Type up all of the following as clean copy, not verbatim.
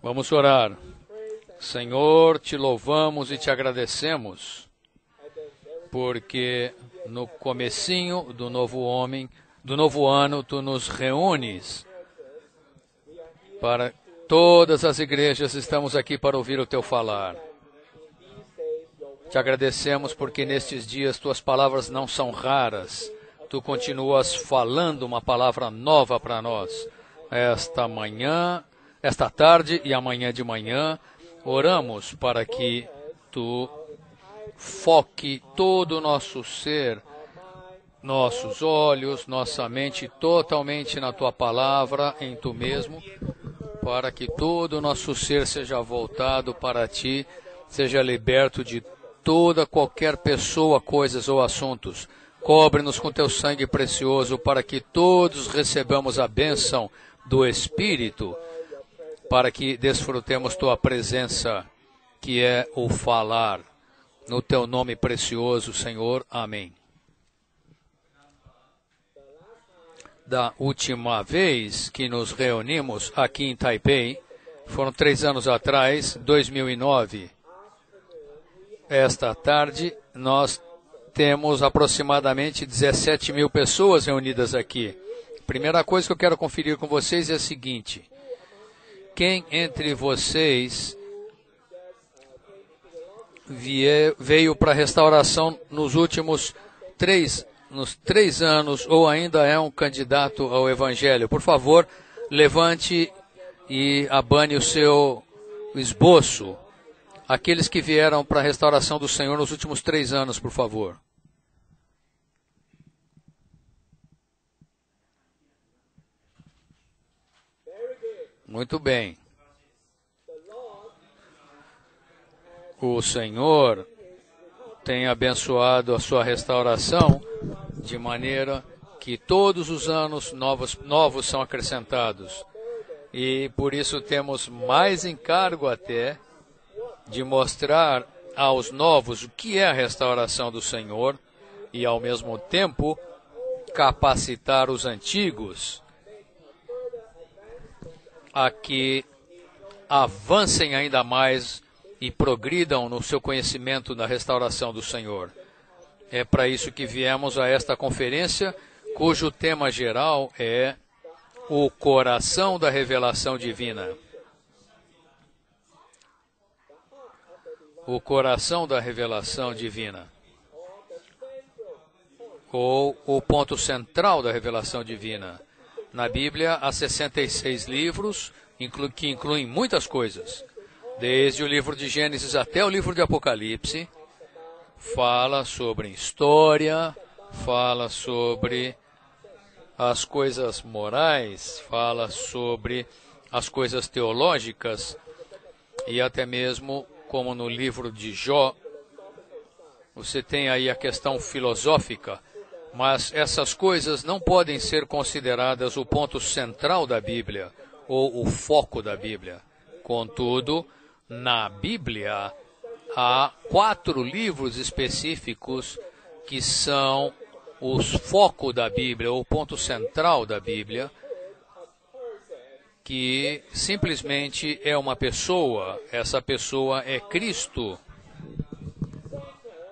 Vamos orar. Senhor, te louvamos e te agradecemos, porque no comecinho do novo ano, tu nos reúnes para todas as igrejas, estamos aqui para ouvir o teu falar. Te agradecemos porque nestes dias tuas palavras não são raras, tu continuas falando uma palavra nova para nós. Esta tarde e amanhã de manhã, oramos para que tu foque todo o nosso ser, nossos olhos, nossa mente totalmente na tua palavra, em tu mesmo, para que todo o nosso ser seja voltado para ti, seja liberto de qualquer pessoa, coisas ou assuntos. Cobre-nos com teu sangue precioso para que todos recebamos a bênção do Espírito, para que desfrutemos tua presença, que é o falar. No teu nome precioso, Senhor. Amém. Da última vez que nos reunimos aqui em Taipei, foram 3 anos atrás, 2009. Esta tarde, nós temos aproximadamente 17 mil pessoas reunidas aqui. Primeira coisa que eu quero conferir com vocês é a seguinte: quem entre vocês veio para a restauração nos últimos 3 anos ou ainda é um candidato ao Evangelho? Por favor, levante e abane o seu esboço. Aqueles que vieram para a restauração do Senhor nos últimos 3 anos, por favor. Muito bem. O Senhor tem abençoado a sua restauração de maneira que todos os anos novos são acrescentados. E por isso temos mais encargo até de mostrar aos novos o que é a restauração do Senhor e, ao mesmo tempo, capacitar os antigos a que avancem ainda mais e progridam no seu conhecimento da restauração do Senhor. É para isso que viemos a esta conferência, cujo tema geral é o coração da revelação divina. O coração da revelação divina. Ou o ponto central da revelação divina. Na Bíblia, há 66 livros, que incluem muitas coisas. Desde o livro de Gênesis até o livro de Apocalipse, fala sobre história, fala sobre as coisas morais, fala sobre as coisas teológicas e até mesmo, como no livro de Jó, você tem aí a questão filosófica, mas essas coisas não podem ser consideradas o ponto central da Bíblia ou o foco da Bíblia. Contudo, na Bíblia há 4 livros específicos que são os foco da Bíblia, ou o ponto central da Bíblia, que simplesmente é uma pessoa. Essa pessoa é Cristo.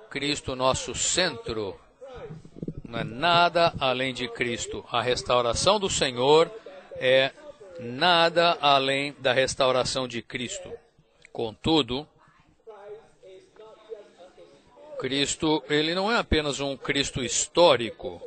Cristo, nosso centro. Não é nada além de Cristo. A restauração do Senhor é nada além da restauração de Cristo. Contudo, Cristo, ele não é apenas um Cristo histórico.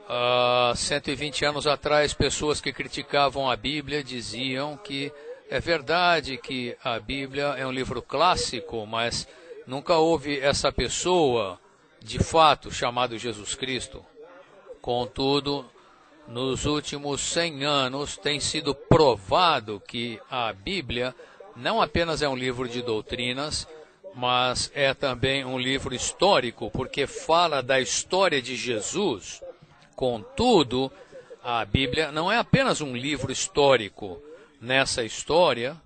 Há 120 anos atrás, pessoas que criticavam a Bíblia diziam que é verdade que a Bíblia é um livro clássico, mas nunca houve essa pessoa, de fato, chamado Jesus Cristo. Contudo, nos últimos 100 anos tem sido provado que a Bíblia não apenas é um livro de doutrinas, mas é também um livro histórico, porque fala da história de Jesus. Contudo, a Bíblia não é apenas um livro histórico. Nessa história,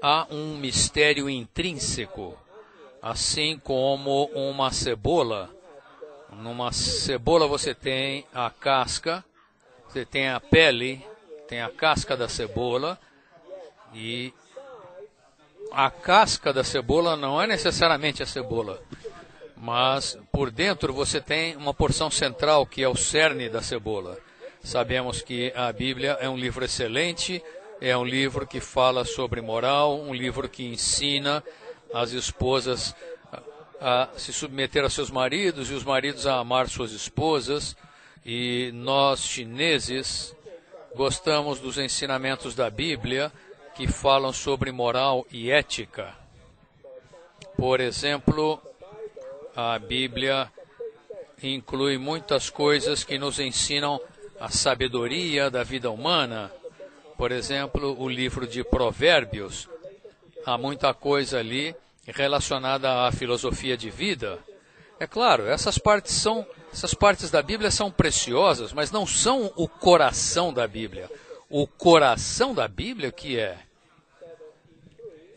há um mistério intrínseco, assim como uma cebola. Numa cebola você tem a casca, você tem a pele, tem a casca da cebola, e a casca da cebola não é necessariamente a cebola, mas por dentro você tem uma porção central que é o cerne da cebola. Sabemos que a Bíblia é um livro excelente, é um livro que fala sobre moral, um livro que ensina as esposas a se submeter a seus maridos e os maridos a amar suas esposas. E nós, chineses, gostamos dos ensinamentos da Bíblia que falam sobre moral e ética. Por exemplo, a Bíblia inclui muitas coisas que nos ensinam a sabedoria da vida humana. Por exemplo, o livro de Provérbios. Há muita coisa ali relacionada à filosofia de vida. É claro, essas partes da Bíblia são preciosas, mas não são o coração da Bíblia. O coração da Bíblia que é?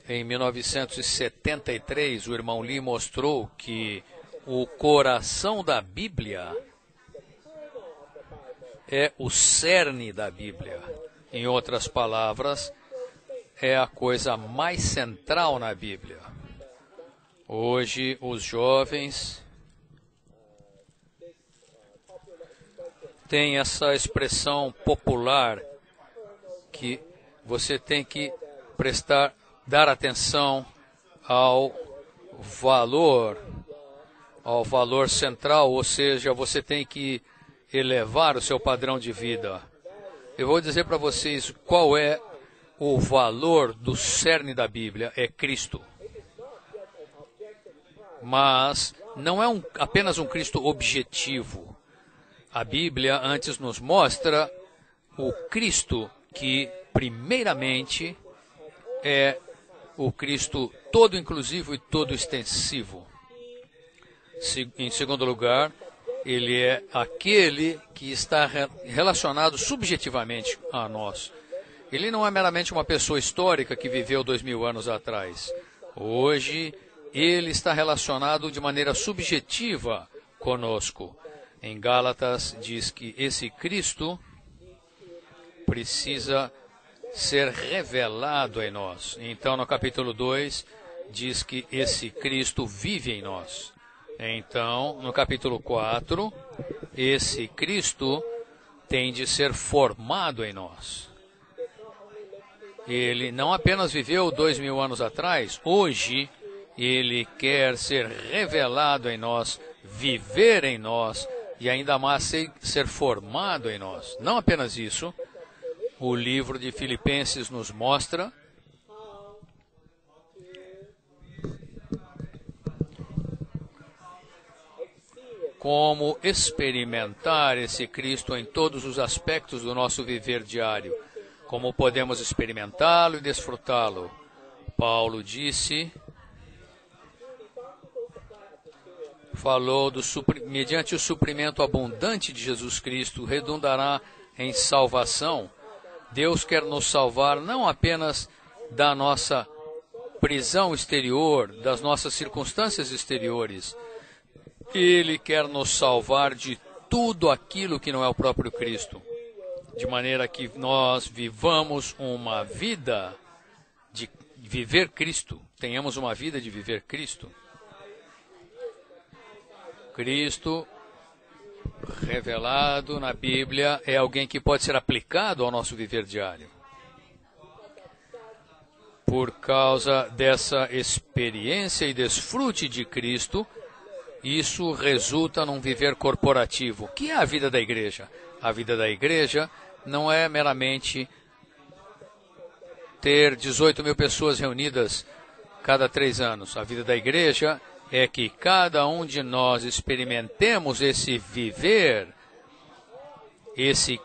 Em 1973, o irmão Lee mostrou que o coração da Bíblia é o cerne da Bíblia. Em outras palavras, é a coisa mais central na Bíblia. Hoje, os jovens têm essa expressão popular que você tem que dar atenção ao valor central, ou seja, você tem que elevar o seu padrão de vida. Eu vou dizer para vocês qual é o valor do cerne da Bíblia, é Cristo. Mas não é apenas um Cristo objetivo. A Bíblia antes nos mostra o Cristo que, primeiramente, é o Cristo todo inclusivo e todo extensivo. Em segundo lugar, ele é aquele que está relacionado subjetivamente a nós. Ele não é meramente uma pessoa histórica que viveu 2000 anos atrás. Hoje, ele está relacionado de maneira subjetiva conosco. Em Gálatas diz que esse Cristo precisa ser revelado em nós. Então, no capítulo 2, diz que esse Cristo vive em nós. Então, no capítulo 4, esse Cristo tem de ser formado em nós. Ele não apenas viveu 2000 anos atrás, hoje ele quer ser revelado em nós, viver em nós e ainda mais ser formado em nós. Não apenas isso, o livro de Filipenses nos mostra como experimentar esse Cristo em todos os aspectos do nosso viver diário. Como podemos experimentá-lo e desfrutá-lo. Paulo falou mediante o suprimento abundante de Jesus Cristo, redundará em salvação. Deus quer nos salvar não apenas da nossa prisão exterior, das nossas circunstâncias exteriores. Ele quer nos salvar de tudo aquilo que não é o próprio Cristo. De maneira que nós vivamos uma vida de viver Cristo. Tenhamos uma vida de viver Cristo. Cristo revelado na Bíblia é alguém que pode ser aplicado ao nosso viver diário. Por causa dessa experiência e desfrute de Cristo, isso resulta num viver corporativo. O que é a vida da igreja? A vida da igreja não é meramente ter 18 mil pessoas reunidas cada 3 anos. A vida da igreja é que cada um de nós experimentemos esse viver, esse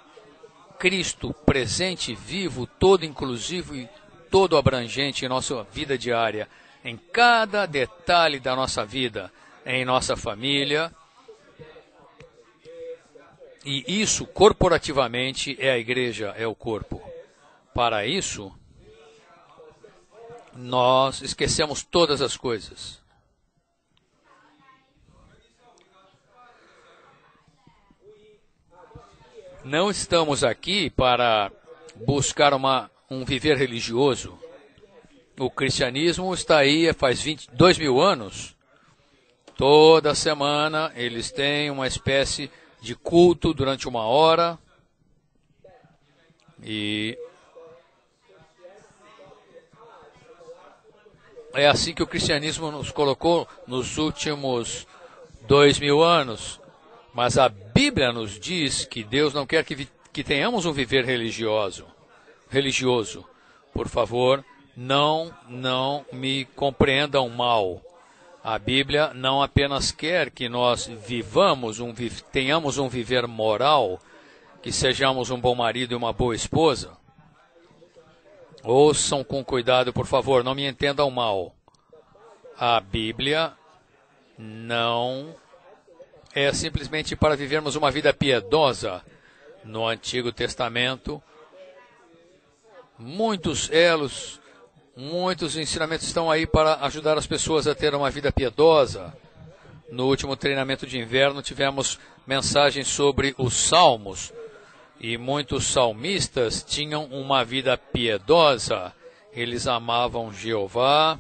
Cristo presente, vivo, todo inclusivo e todo abrangente em nossa vida diária, em cada detalhe da nossa vida, em nossa família. E isso, corporativamente, é a igreja, é o corpo. Para isso, nós esquecemos todas as coisas. Não estamos aqui para buscar um viver religioso. O cristianismo está aí faz 22 mil anos. Toda semana eles têm uma espécie de culto durante 1 hora. E é assim que o cristianismo nos colocou nos últimos 2000 anos. Mas a Bíblia nos diz que Deus não quer que tenhamos um viver religioso. Por favor, não me compreendam mal. A Bíblia não apenas quer que nós tenhamos um viver moral, que sejamos um bom marido e uma boa esposa. Ouçam com cuidado, por favor, não me entendam mal. A Bíblia não é simplesmente para vivermos uma vida piedosa. No Antigo Testamento, muitos elos, muitos ensinamentos estão aí para ajudar as pessoas a ter uma vida piedosa. No último treinamento de inverno tivemos mensagens sobre os salmos. E muitos salmistas tinham uma vida piedosa. Eles amavam Jeová.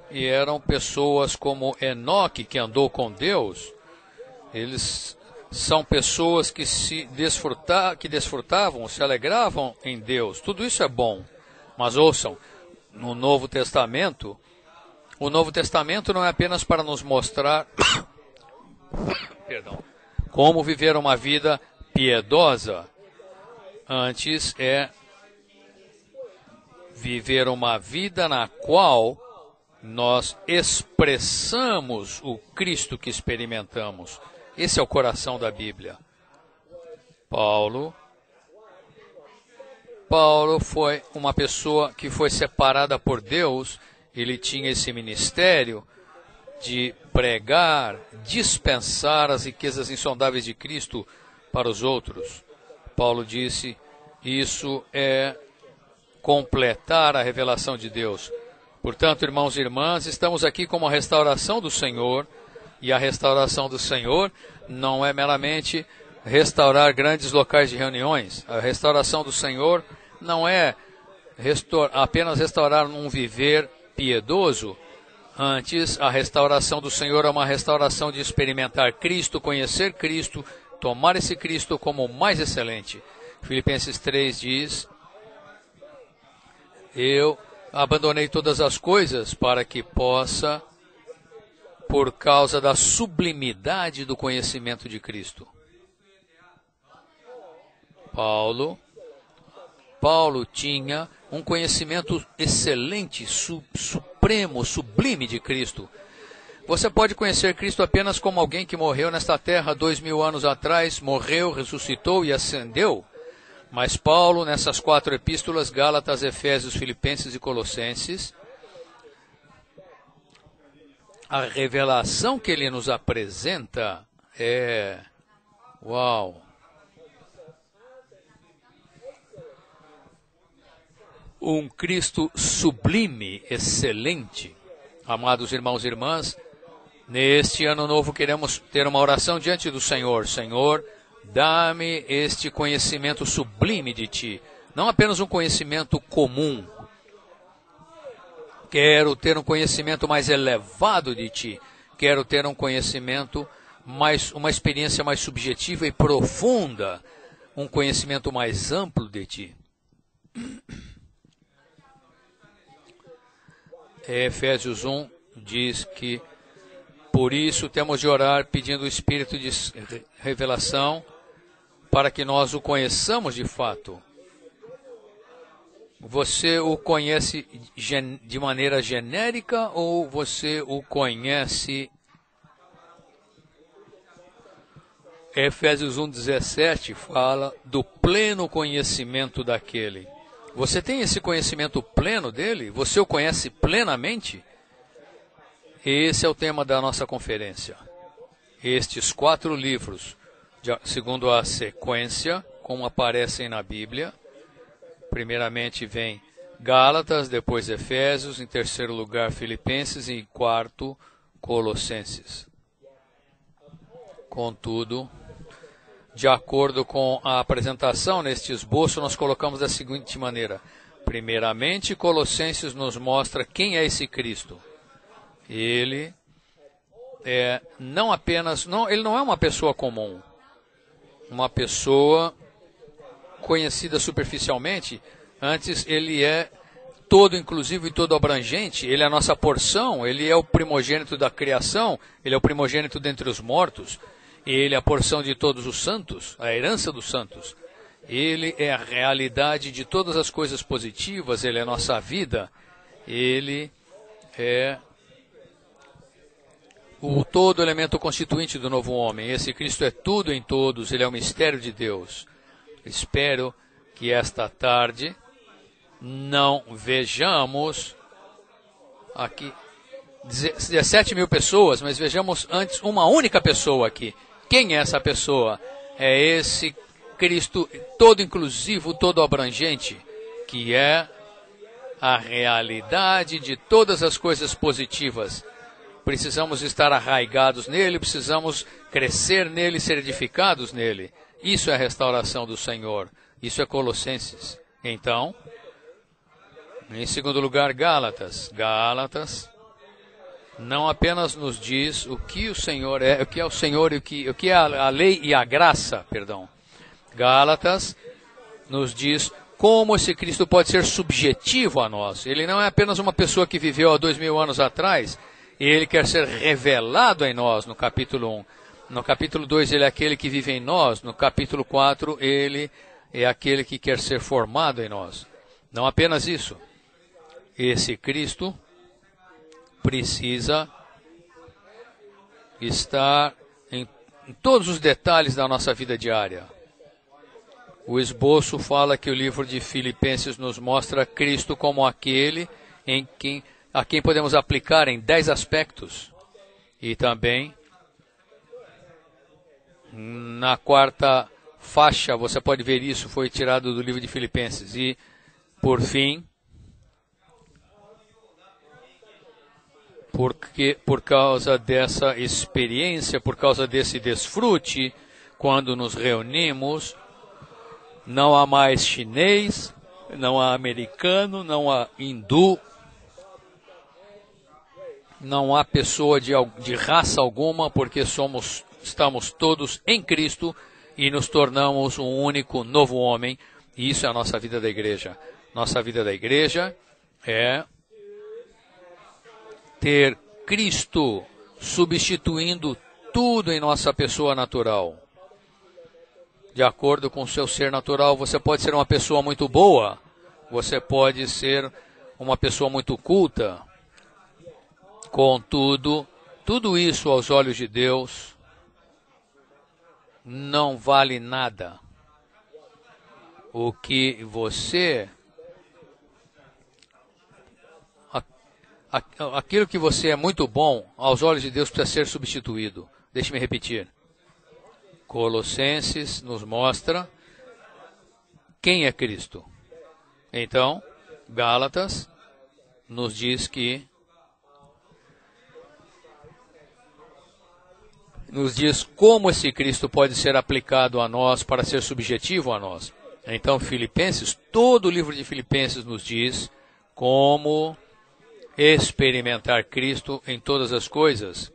E eram pessoas como Enoque, que andou com Deus. Eles são pessoas que desfrutavam, se alegravam em Deus. Tudo isso é bom. Mas ouçam, no Novo Testamento, o Novo Testamento não é apenas para nos mostrar como viver uma vida piedosa. Antes é viver uma vida na qual nós expressamos o Cristo que experimentamos. Esse é o coração da Bíblia. Paulo foi uma pessoa que foi separada por Deus. Ele tinha esse ministério de pregar, dispensar as riquezas insondáveis de Cristo para os outros. Paulo disse, isso é completar a revelação de Deus. Portanto, irmãos e irmãs, estamos aqui como a restauração do Senhor, e a restauração do Senhor não é meramente restaurar grandes locais de reuniões. A restauração do Senhor não é apenas restaurar um viver piedoso. Antes, a restauração do Senhor é uma restauração de experimentar Cristo, conhecer Cristo, tomar esse Cristo como o mais excelente. Filipenses 3 diz, eu abandonei todas as coisas para que possa, por causa da sublimidade do conhecimento de Cristo. Paulo tinha um conhecimento excelente, supremo, sublime de Cristo. Você pode conhecer Cristo apenas como alguém que morreu nesta terra 2000 anos atrás, morreu, ressuscitou e ascendeu. Mas Paulo, nessas 4 epístolas, Gálatas, Efésios, Filipenses e Colossenses, a revelação que ele nos apresenta é... Uau! Um Cristo sublime, excelente. Amados irmãos e irmãs, neste ano novo queremos ter uma oração diante do Senhor. Senhor, dá-me este conhecimento sublime de Ti. Não apenas um conhecimento comum. Quero ter um conhecimento mais elevado de Ti. Quero ter um conhecimento uma experiência mais subjetiva e profunda. Um conhecimento mais amplo de Ti. Efésios 1 diz que, por isso temos de orar pedindo o Espírito de revelação para que nós o conheçamos de fato. Você o conhece de maneira genérica ou você o conhece? Efésios 1,17 fala do pleno conhecimento daquele. Você tem esse conhecimento pleno dele? Você o conhece plenamente? Esse é o tema da nossa conferência. Estes 4 livros, segundo a sequência, como aparecem na Bíblia. Primeiramente vem Gálatas, depois Efésios, em terceiro lugar Filipenses e em quarto Colossenses. Contudo, De acordo com a apresentação neste esboço, nós colocamos da seguinte maneira. Primeiramente, Colossenses nos mostra quem é esse Cristo. Ele ele não é uma pessoa comum, uma pessoa conhecida superficialmente. Antes, ele é todo inclusivo e todo abrangente. Ele é a nossa porção, ele é o primogênito da criação, ele é o primogênito dentre os mortos, ele é a porção de todos os santos, a herança dos santos. Ele é a realidade de todas as coisas positivas, ele é a nossa vida, ele é o todo elemento constituinte do novo homem. Esse Cristo é tudo em todos, ele é o mistério de Deus. Espero que esta tarde não vejamos aqui 17 mil pessoas, mas vejamos antes uma única pessoa aqui. Quem é essa pessoa? É esse Cristo todo inclusivo, todo abrangente, que é a realidade de todas as coisas positivas. Precisamos estar arraigados nele, precisamos crescer nele, ser edificados nele. Isso é a restauração do Senhor. Isso é Colossenses. Então, em segundo lugar, Gálatas. Gálatas não apenas nos diz o que o Senhor é, o que é o Senhor e o que é a lei e a graça, perdão. Gálatas nos diz como esse Cristo pode ser subjetivo a nós. Ele não é apenas uma pessoa que viveu há 2000 anos atrás, ele quer ser revelado em nós, no capítulo 1. No capítulo 2, ele é aquele que vive em nós. No capítulo 4, ele é aquele que quer ser formado em nós. Não apenas isso. Esse Cristo precisa estar em todos os detalhes da nossa vida diária. O esboço fala que o livro de Filipenses nos mostra Cristo como aquele a quem podemos aplicar em 10 aspectos. E também, na quarta faixa, você pode ver isso, foi tirado do livro de Filipenses. E, por fim, por causa dessa experiência, por causa desse desfrute, quando nos reunimos, não há mais chinês, não há americano, não há hindu, não há pessoa de raça alguma, porque estamos todos em Cristo e nos tornamos um único novo homem. E isso é a nossa vida da igreja. Nossa vida da igreja é ter Cristo substituindo tudo em nossa pessoa natural. De acordo com o seu ser natural, você pode ser uma pessoa muito boa, você pode ser uma pessoa muito culta. Contudo, tudo isso aos olhos de Deus não vale nada. O que aquilo que você é muito bom, aos olhos de Deus precisa ser substituído. Deixe-me repetir. Colossenses nos mostra quem é Cristo. Então, Gálatas nos diz como esse Cristo pode ser aplicado a nós para ser subjetivo a nós. Então, Filipenses, todo o livro de Filipenses nos diz como experimentar Cristo em todas as coisas,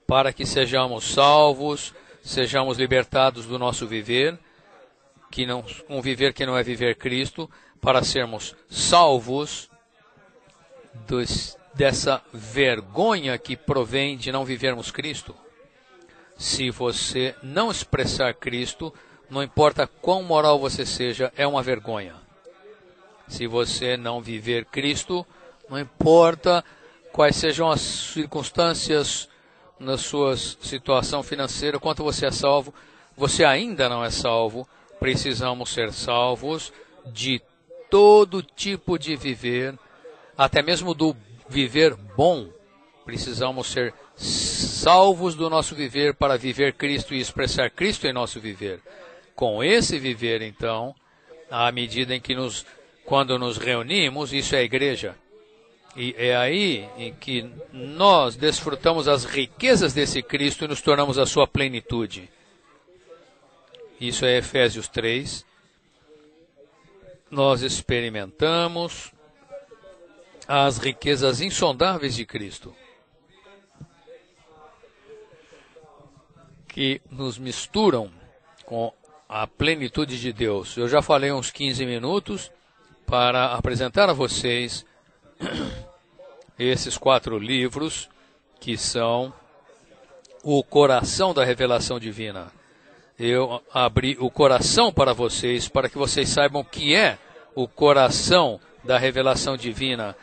para que sejamos salvos, sejamos libertados do nosso viver, um viver que não é viver Cristo, para sermos salvos dessa vergonha que provém de não vivermos Cristo. Se você não expressar Cristo, não importa quão moral você seja, é uma vergonha. Se você não viver Cristo, não importa quais sejam as circunstâncias na sua situação financeira, quanto você é salvo, você ainda não é salvo. Precisamos ser salvos de todo tipo de viver, até mesmo do viver bom. Precisamos ser salvos do nosso viver para viver Cristo e expressar Cristo em nosso viver. Com esse viver, então, à medida em que quando nos reunimos, isso é a igreja. E é aí em que nós desfrutamos as riquezas desse Cristo e nos tornamos a sua plenitude. Isso é Efésios 3. Nós experimentamos as riquezas insondáveis de Cristo, que nos misturam com a plenitude de Deus. Eu já falei uns 15 minutos para apresentar a vocês esses 4 livros que são o coração da revelação divina. Eu abri o coração para vocês, para que vocês saibam o que é o coração da revelação divina.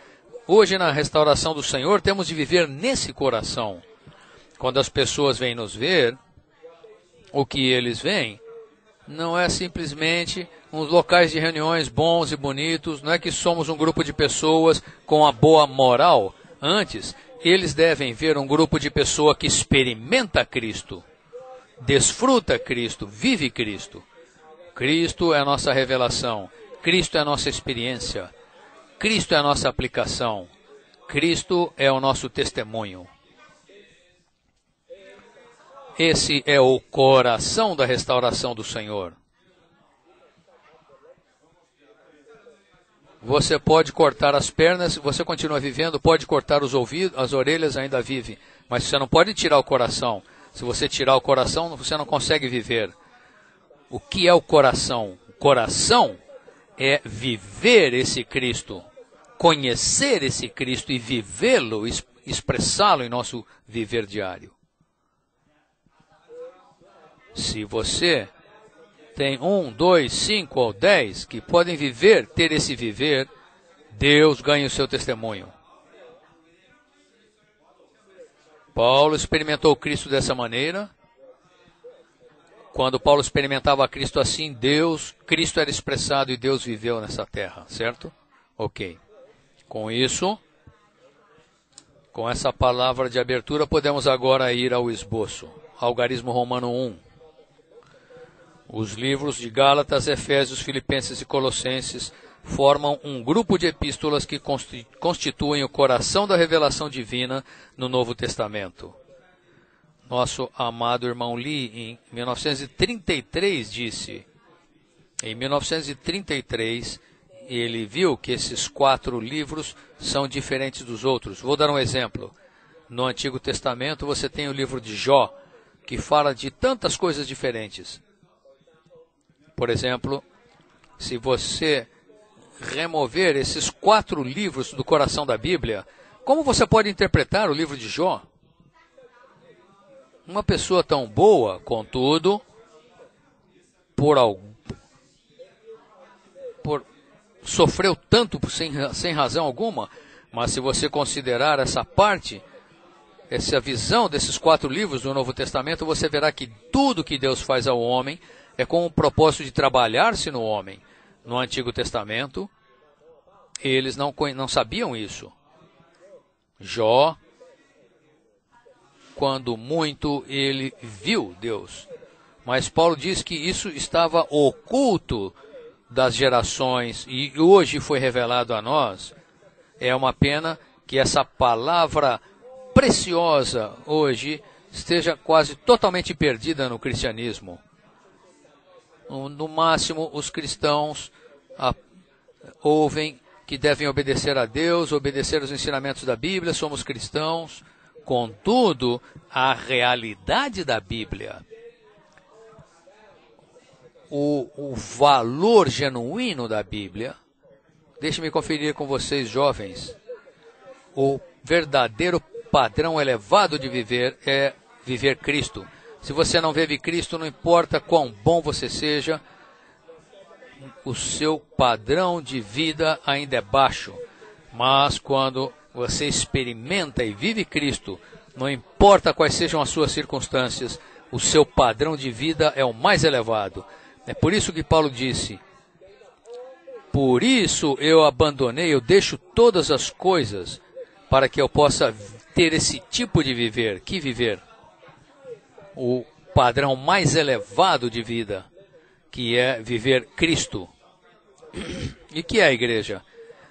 Hoje, na restauração do Senhor, temos de viver nesse coração. Quando as pessoas vêm nos ver, o que eles veem não é simplesmente uns locais de reuniões bons e bonitos, não é que somos um grupo de pessoas com a boa moral. Antes, eles devem ver um grupo de pessoas que experimenta Cristo, desfruta Cristo, vive Cristo. Cristo é a nossa revelação, Cristo é a nossa experiência, Cristo é a nossa aplicação, Cristo é o nosso testemunho. Esse é o coração da restauração do Senhor. Você pode cortar as pernas, você continua vivendo, pode cortar os ouvidos, as orelhas, ainda vive. Mas você não pode tirar o coração. Se você tirar o coração, você não consegue viver. O que é o coração? O coração é viver esse Cristo, conhecer esse Cristo e vivê-lo, expressá-lo em nosso viver diário. Se você tem 1, 2, 5 ou 10 que podem viver, ter esse viver, Deus ganha o seu testemunho. Paulo experimentou Cristo dessa maneira. Quando Paulo experimentava Cristo assim, Cristo era expressado e Deus viveu nessa terra, certo? Ok. Com isso, com essa palavra de abertura, podemos agora ir ao esboço. Algarismo Romano 1. Os livros de Gálatas, Efésios, Filipenses e Colossenses formam um grupo de epístolas que constituem o coração da revelação divina no Novo Testamento. Nosso amado irmão Lee, em 1933, disse, em 1933, ele viu que esses 4 livros são diferentes dos outros. Vou dar um exemplo. No Antigo Testamento, você tem o livro de Jó, que fala de tantas coisas diferentes. Por exemplo, se você remover esses 4 livros do coração da Bíblia, como você pode interpretar o livro de Jó? Uma pessoa tão boa, contudo, sofreu tanto sem razão alguma, mas se você considerar essa parte, essa visão desses 4 livros do Novo Testamento, você verá que tudo que Deus faz ao homem é com o propósito de trabalhar-se no homem. No Antigo Testamento, eles não sabiam isso. Jó, quando muito, ele viu Deus. Mas Paulo diz que isso estava oculto das gerações e hoje foi revelado a nós. É uma pena que essa palavra preciosa hoje esteja quase totalmente perdida no cristianismo. No máximo, os cristãos ouvem que devem obedecer a Deus, obedecer aos ensinamentos da Bíblia, somos cristãos. Contudo, a realidade da Bíblia, o valor genuíno da Bíblia, deixe-me conferir com vocês, jovens, o verdadeiro padrão elevado de viver é viver Cristo. Se você não vive Cristo, não importa quão bom você seja, o seu padrão de vida ainda é baixo. Mas quando você experimenta e vive Cristo, não importa quais sejam as suas circunstâncias, o seu padrão de vida é o mais elevado. É por isso que Paulo disse, por isso eu abandonei, eu deixo todas as coisas para que eu possa ter esse tipo de viver. Que viver? O padrão mais elevado de vida, que é viver Cristo. E que é a igreja?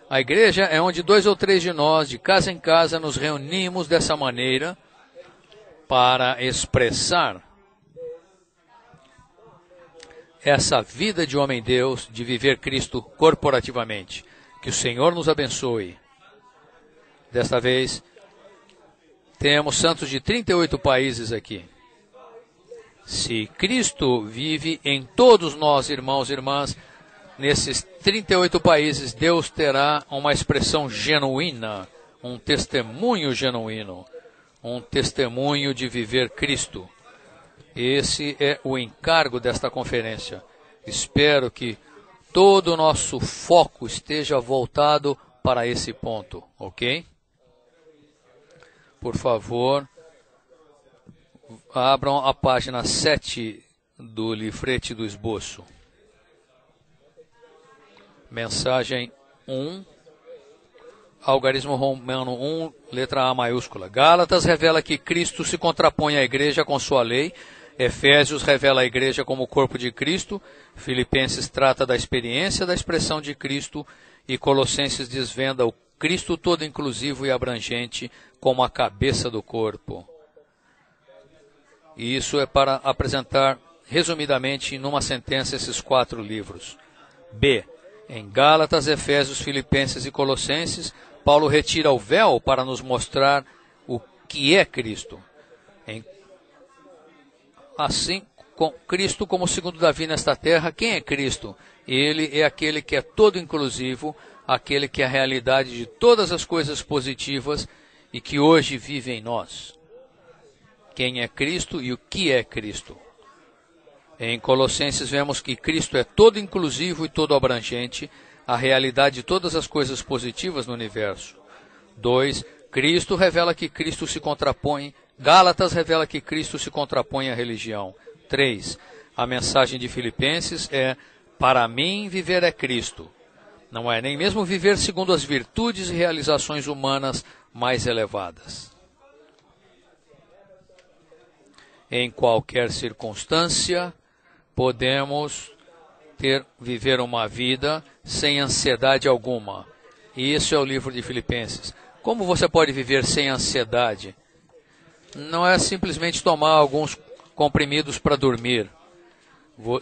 A igreja é onde 2 ou 3 de nós, de casa em casa, nos reunimos dessa maneira para expressar essa vida de homem-deus, de viver Cristo corporativamente. Que o Senhor nos abençoe. Desta vez, temos santos de 38 países aqui. Se Cristo vive em todos nós, irmãos e irmãs, nesses 38 países, Deus terá uma expressão genuína, um testemunho genuíno, um testemunho de viver Cristo. Esse é o encargo desta conferência. Espero que todo o nosso foco esteja voltado para esse ponto, ok? Por favor, abram a página 7 do livrete do esboço. Mensagem 1, algarismo romano 1, letra A maiúscula. Gálatas revela que Cristo se contrapõe à igreja com sua lei. Efésios revela a igreja como o corpo de Cristo. Filipenses trata da experiência da expressão de Cristo. E Colossenses desvenda o Cristo todo inclusivo e abrangente como a cabeça do corpo. E isso é para apresentar resumidamente numa sentença esses 4 livros. B. Em Gálatas, Efésios, Filipenses e Colossenses, Paulo retira o véu para nos mostrar o que é Cristo. Assim, com Cristo como segundo Davi nesta terra, quem é Cristo? Ele é aquele que é todo inclusivo, aquele que é a realidade de todas as coisas positivas e que hoje vive em nós. Quem é Cristo e o que é Cristo? Em Colossenses vemos que Cristo é todo inclusivo e todo abrangente, a realidade de todas as coisas positivas no universo. 2. Cristo revela que Cristo se contrapõe. Gálatas revela que Cristo se contrapõe à religião. 3. A mensagem de Filipenses é: para mim viver é Cristo. Não é nem mesmo viver segundo as virtudes e realizações humanas mais elevadas. Em qualquer circunstância, podemos viver uma vida sem ansiedade alguma. E isso é o livro de Filipenses. Como você pode viver sem ansiedade? Não é simplesmente tomar alguns comprimidos para dormir.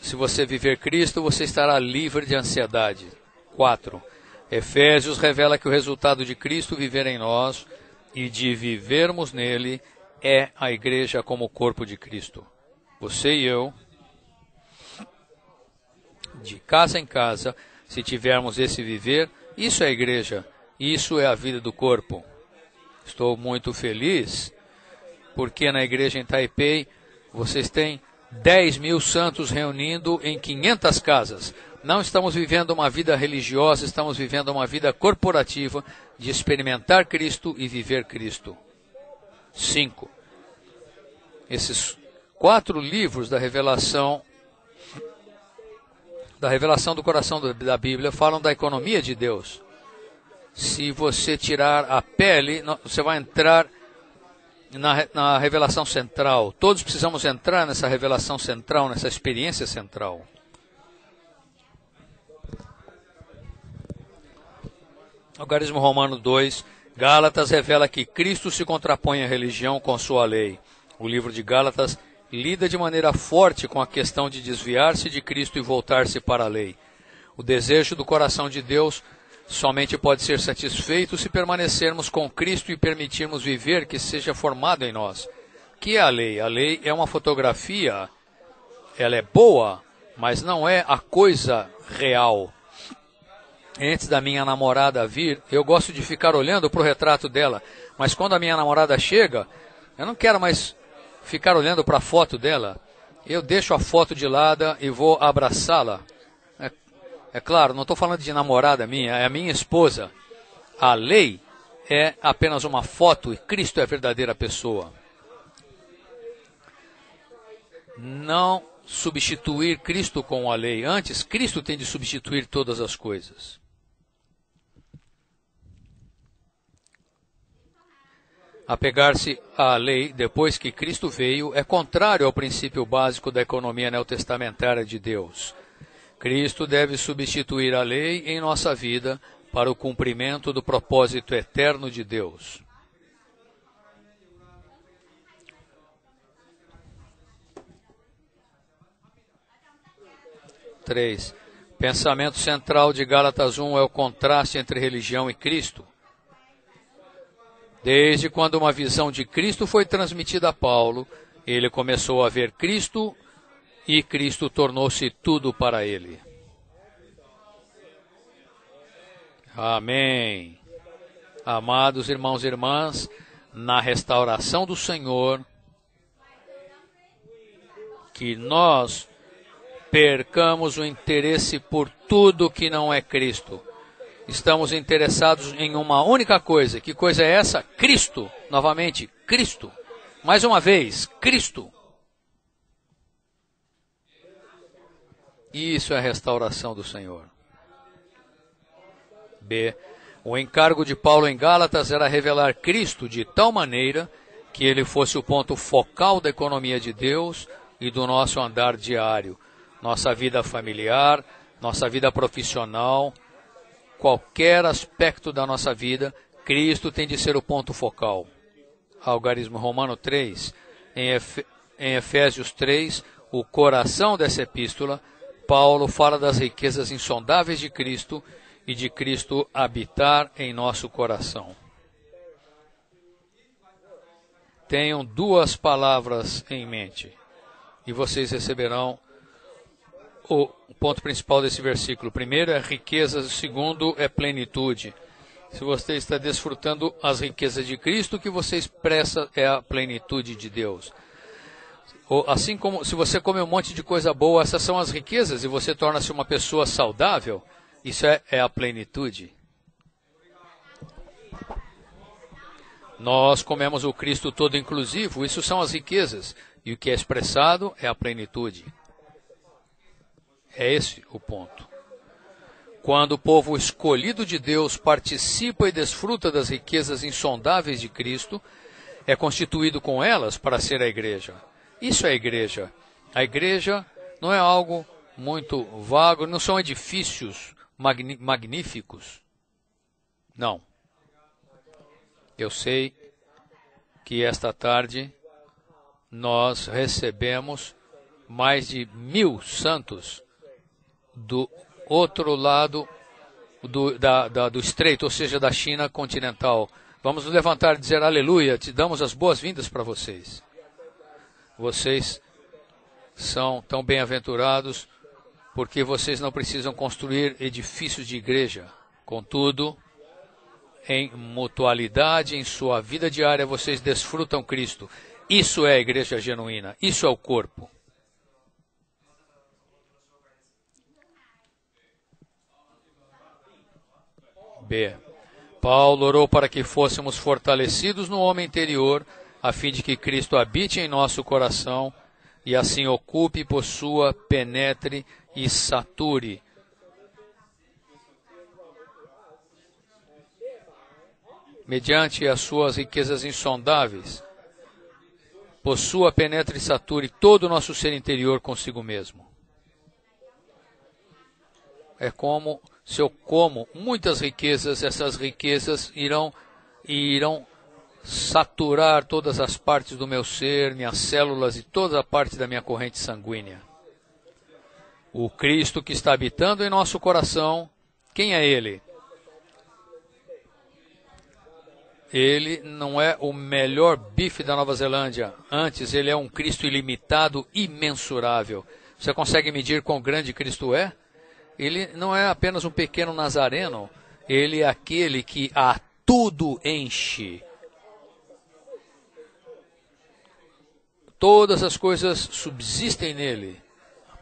Se você viver Cristo, você estará livre de ansiedade. 4. Efésios revela que o resultado de Cristo viver em nós e de vivermos nele é a igreja como o corpo de Cristo. Você e eu, de casa em casa, se tivermos esse viver, isso é a igreja, isso é a vida do corpo. Estou muito feliz, porque na igreja em Taipei, vocês têm 10 mil santos reunindo em 500 casas. Não estamos vivendo uma vida religiosa, estamos vivendo uma vida corporativa de experimentar Cristo e viver Cristo. 5. Esses 4 livros da revelação do coração da Bíblia falam da economia de Deus. Se você tirar a pele, você vai entrar na revelação central. Todos precisamos entrar nessa revelação central, nessa experiência central. Algarismo romano 2, Gálatas revela que Cristo se contrapõe à religião com sua lei. O livro de Gálatas lida de maneira forte com a questão de desviar-se de Cristo e voltar-se para a lei. O desejo do coração de Deus somente pode ser satisfeito se permanecermos com Cristo e permitirmos viver que seja formado em nós. Que é a lei? A lei é uma fotografia, ela é boa, mas não é a coisa real. Antes da minha namorada vir, eu gosto de ficar olhando para o retrato dela, mas quando a minha namorada chega, eu não quero mais ficar olhando para a foto dela. Eu deixo a foto de lado e vou abraçá-la. É claro, não estou falando de namorada minha, é a minha esposa. A lei é apenas uma foto e Cristo é a verdadeira pessoa. Não substituir Cristo com a lei. Antes, Cristo tem de substituir todas as coisas. Apegar-se à lei depois que Cristo veio é contrário ao princípio básico da economia neotestamentária de Deus. Cristo deve substituir a lei em nossa vida para o cumprimento do propósito eterno de Deus. 3. Pensamento central de Gálatas 1 é o contraste entre religião e Cristo. Desde quando uma visão de Cristo foi transmitida a Paulo, ele começou a ver Cristo e Cristo tornou-se tudo para ele. Amém. Amados irmãos e irmãs, na restauração do Senhor, que nós percamos o interesse por tudo que não é Cristo. Estamos interessados em uma única coisa. Que coisa é essa? Cristo. Novamente, Cristo. Mais uma vez, Cristo. Isso é a restauração do Senhor. B. O encargo de Paulo em Gálatas era revelar Cristo de tal maneira que ele fosse o ponto focal da economia de Deus e do nosso andar diário. Nossa vida familiar, nossa vida profissional, qualquer aspecto da nossa vida, Cristo tem de ser o ponto focal. Algarismo Romano 3, em Efésios 3, o coração dessa epístola, Paulo fala das riquezas insondáveis de Cristo e de Cristo habitar em nosso coração. Tenham duas palavras em mente e vocês receberão o ponto principal desse versículo. O primeiro é riquezas, o segundo é plenitude. Se você está desfrutando as riquezas de Cristo, o que você expressa é a plenitude de Deus. Assim como se você come um monte de coisa boa, essas são as riquezas, e você torna-se uma pessoa saudável, isso é a plenitude. Nós comemos o Cristo todo inclusivo, isso são as riquezas, e o que é expressado é a plenitude. É esse o ponto. Quando o povo escolhido de Deus participa e desfruta das riquezas insondáveis de Cristo, é constituído com elas para ser a igreja. Isso é a igreja. A igreja não é algo muito vago, não são edifícios magníficos. Não. Eu sei que esta tarde nós recebemos mais de 1000 santos do outro lado do estreito, ou seja, da China continental. Vamos nos levantar e dizer aleluia, te damos as boas-vindas para vocês. Vocês são tão bem-aventurados porque vocês não precisam construir edifícios de igreja. Contudo, em mutualidade, em sua vida diária, vocês desfrutam Cristo. Isso é a igreja genuína, isso é o corpo. B. Paulo orou para que fôssemos fortalecidos no homem interior, a fim de que Cristo habite em nosso coração e assim ocupe, possua, penetre e sature. Mediante as suas riquezas insondáveis, possua, penetre e sature todo o nosso ser interior consigo mesmo. É como se eu como muitas riquezas, essas riquezas irão saturar todas as partes do meu ser, minhas células e toda a parte da minha corrente sanguínea. O Cristo que está habitando em nosso coração, quem é Ele? Ele não é o melhor bife da Nova Zelândia. Antes, Ele é um Cristo ilimitado, imensurável. Você consegue medir quão grande Cristo é? Ele não é apenas um pequeno nazareno. Ele é aquele que a tudo enche. Todas as coisas subsistem nele.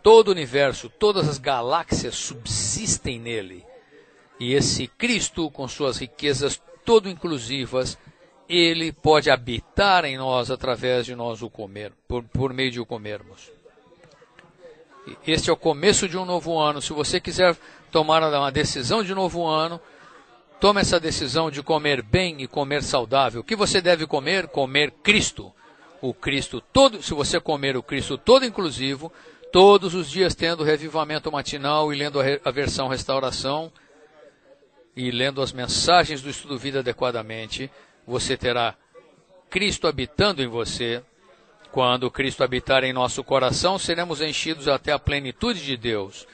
Todo o universo, todas as galáxias subsistem nele. E esse Cristo, com suas riquezas todo inclusivas, ele pode habitar em nós através de nós o comer, por meio de o comermos. Este é o começo de um novo ano. Se você quiser tomar uma decisão de novo ano, tome essa decisão de comer bem e comer saudável. O que você deve comer? Comer Cristo. O Cristo todo, se você comer o Cristo todo inclusivo, todos os dias tendo revivamento matinal e lendo a versão restauração e lendo as mensagens do Estudo Vida adequadamente, você terá Cristo habitando em você. Quando Cristo habitar em nosso coração, seremos enchidos até a plenitude de Deus.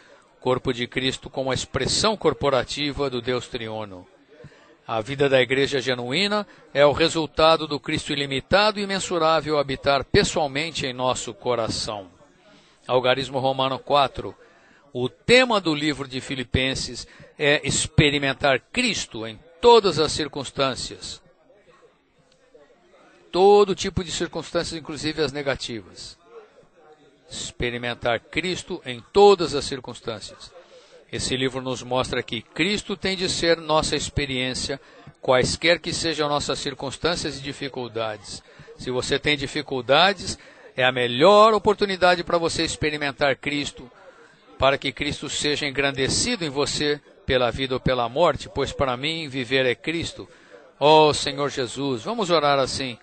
corpo de Cristo como a expressão corporativa do Deus triuno. A vida da igreja genuína é o resultado do Cristo ilimitado e imensurável habitar pessoalmente em nosso coração. Algarismo Romano 4. O tema do livro de Filipenses é experimentar Cristo em todas as circunstâncias. Todo tipo de circunstâncias, inclusive as negativas. Experimentar Cristo em todas as circunstâncias. Esse livro nos mostra que Cristo tem de ser nossa experiência, quaisquer que sejam nossas circunstâncias e dificuldades. Se você tem dificuldades, é a melhor oportunidade para você experimentar Cristo, para que Cristo seja engrandecido em você pela vida ou pela morte, pois para mim viver é Cristo. Oh Senhor Jesus, vamos orar assim.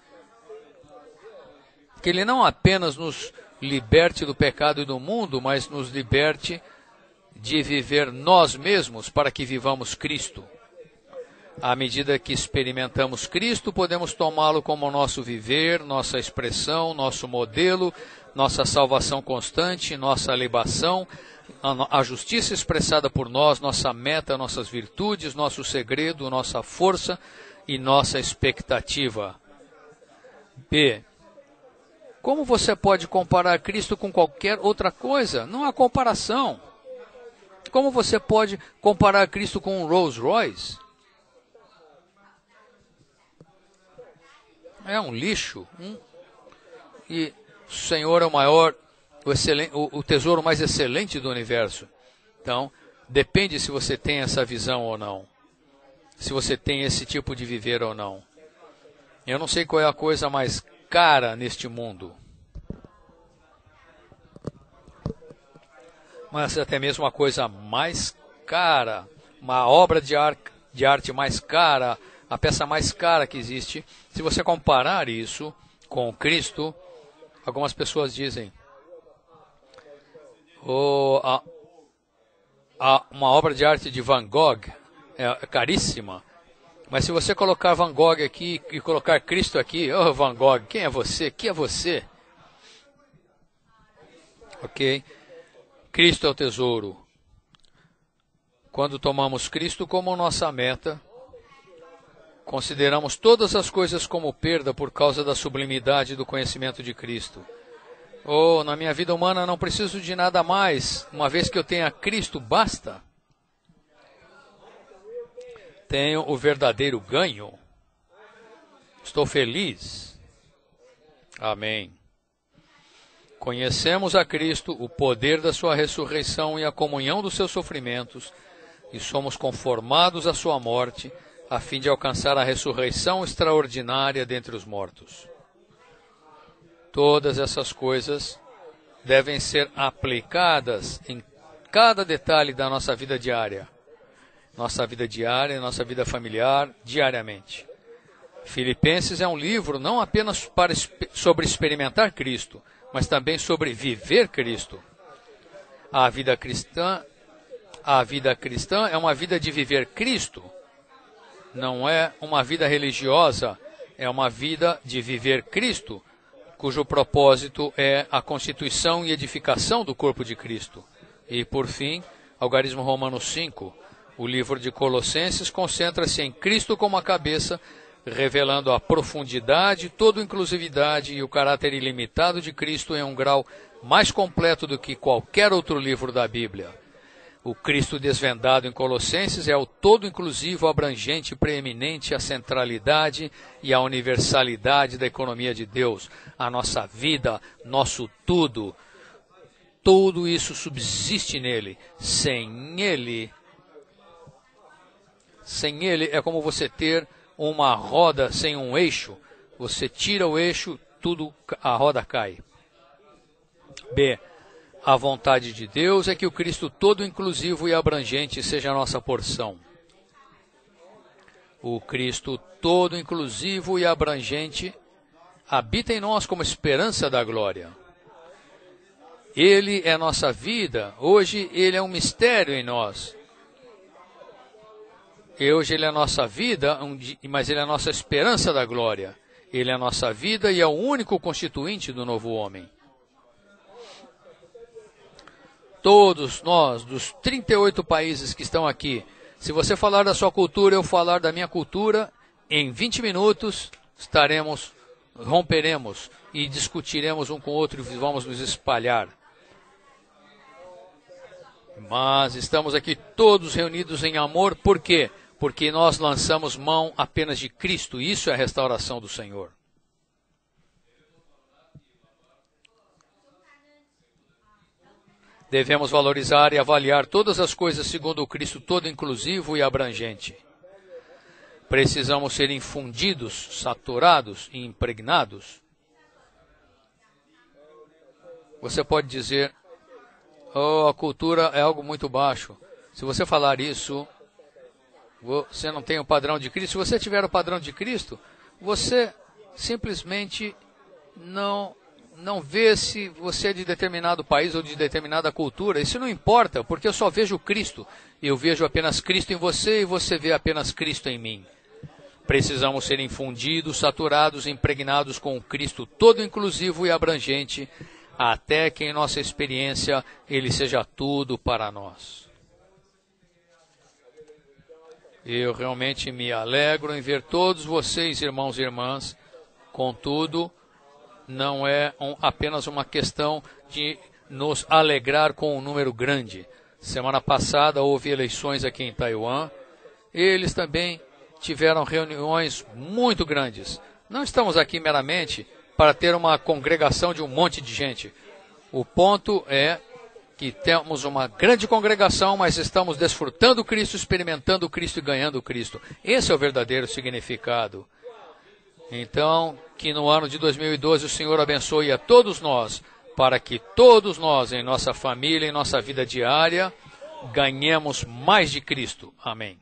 Que Ele não apenas nos liberte do pecado e do mundo, mas nos liberte de viver nós mesmos para que vivamos Cristo. À medida que experimentamos Cristo, podemos tomá-lo como nosso viver, nossa expressão, nosso modelo, nossa salvação constante, nossa libação, a justiça expressada por nós, nossa meta, nossas virtudes, nosso segredo, nossa força e nossa expectativa. B. Como você pode comparar Cristo com qualquer outra coisa? Não há comparação. Como você pode comparar Cristo com um Rolls Royce? É um lixo. E o Senhor é o maior, o tesouro mais excelente do universo. Então, depende se você tem essa visão ou não. Se você tem esse tipo de viver ou não. Eu não sei qual é a coisa mais cara neste mundo. Mas até mesmo a coisa mais cara, uma obra de arte mais cara, a peça mais cara que existe, se você comparar isso com Cristo, algumas pessoas dizem, uma obra de arte de Van Gogh é caríssima, mas se você colocar Van Gogh aqui e colocar Cristo aqui, oh Van Gogh, quem é você? Que é você? Ok? Cristo é o tesouro. Quando tomamos Cristo como nossa meta, consideramos todas as coisas como perda por causa da sublimidade do conhecimento de Cristo. Oh, na minha vida humana não preciso de nada mais, uma vez que eu tenha Cristo, basta. Tenho o verdadeiro ganho. Estou feliz. Amém. Conhecemos a Cristo, o poder da sua ressurreição e a comunhão dos seus sofrimentos, e somos conformados à sua morte, a fim de alcançar a ressurreição extraordinária dentre os mortos. Todas essas coisas devem ser aplicadas em cada detalhe da nossa vida diária. Nossa vida familiar, diariamente. Filipenses é um livro não apenas sobre experimentar Cristo, mas também sobre viver Cristo. A vida cristã é uma vida de viver Cristo. Não é uma vida religiosa, é uma vida de viver Cristo, cujo propósito é a constituição e edificação do corpo de Cristo. E, por fim, Algarismo Romano 5, o livro de Colossenses concentra-se em Cristo como a cabeça, revelando a profundidade, toda a inclusividade e o caráter ilimitado de Cristo em um grau mais completo do que qualquer outro livro da Bíblia. O Cristo desvendado em Colossenses é o todo inclusivo, abrangente, preeminente, a centralidade e a universalidade da economia de Deus, a nossa vida, nosso tudo. Tudo isso subsiste nele. Sem ele é como você ter uma roda sem um eixo. Você tira o eixo, a roda cai. B. A vontade de Deus é que o Cristo todo inclusivo e abrangente seja a nossa porção. O Cristo todo inclusivo e abrangente habita em nós como esperança da glória. Ele é nossa vida. Hoje ele é um mistério em nós. E hoje ele é a nossa vida, mas ele é a nossa esperança da glória. Ele é a nossa vida e é o único constituinte do novo homem. todos nós, dos 38 países que estão aqui, se você falar da sua cultura, eu falar da minha cultura, em 20 minutos romperemos e discutiremos um com o outro e vamos nos espalhar. Mas estamos aqui todos reunidos em amor, por quê? Porque nós lançamos mão apenas de Cristo, isso é a restauração do Senhor. Devemos valorizar e avaliar todas as coisas segundo o Cristo todo inclusivo e abrangente. Precisamos ser infundidos, saturados e impregnados. Você pode dizer, a cultura é algo muito baixo. Se você falar isso, você não tem o padrão de Cristo. Se você tiver o padrão de Cristo, você simplesmente não vê se você é de determinado país ou de determinada cultura. Isso não importa, porque eu só vejo Cristo. Eu vejo apenas Cristo em você e você vê apenas Cristo em mim. Precisamos ser infundidos, saturados, impregnados com o Cristo todo inclusivo e abrangente, até que em nossa experiência Ele seja tudo para nós. Eu realmente me alegro em ver todos vocês, irmãos e irmãs. Contudo, não é apenas uma questão de nos alegrar com um número grande. Semana passada houve eleições aqui em Taiwan. Eles também tiveram reuniões muito grandes. Não estamos aqui meramente para ter uma congregação de um monte de gente. O ponto é que temos uma grande congregação, mas estamos desfrutando Cristo, experimentando Cristo e ganhando Cristo. Esse é o verdadeiro significado. Então, que no ano de 2012 o Senhor abençoe a todos nós, para que todos nós, em nossa família, em nossa vida diária, ganhemos mais de Cristo. Amém.